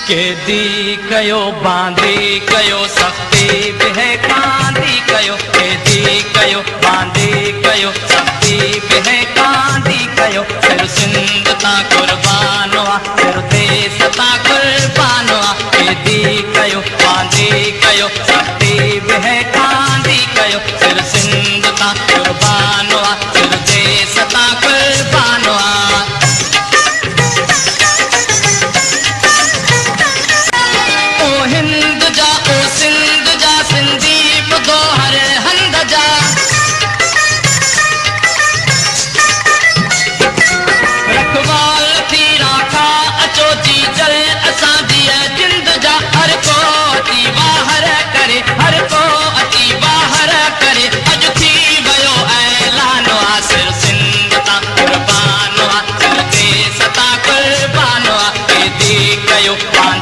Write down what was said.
केदी कयो बांधी कयो सख्ती बिहे कांदी कयो केदी कयो बांधी कयो सख्ती बिहे कांदी कयो सिर सिंध ता कुर्बान हुआ सिर देश ता कुर्बान हुआ केदी कयो बांधी कयो सख्ती बिहे कांदी कयो सिर सिंध ता कुर्बान हुआ सिर देश ता कुर्बान हुआ कयो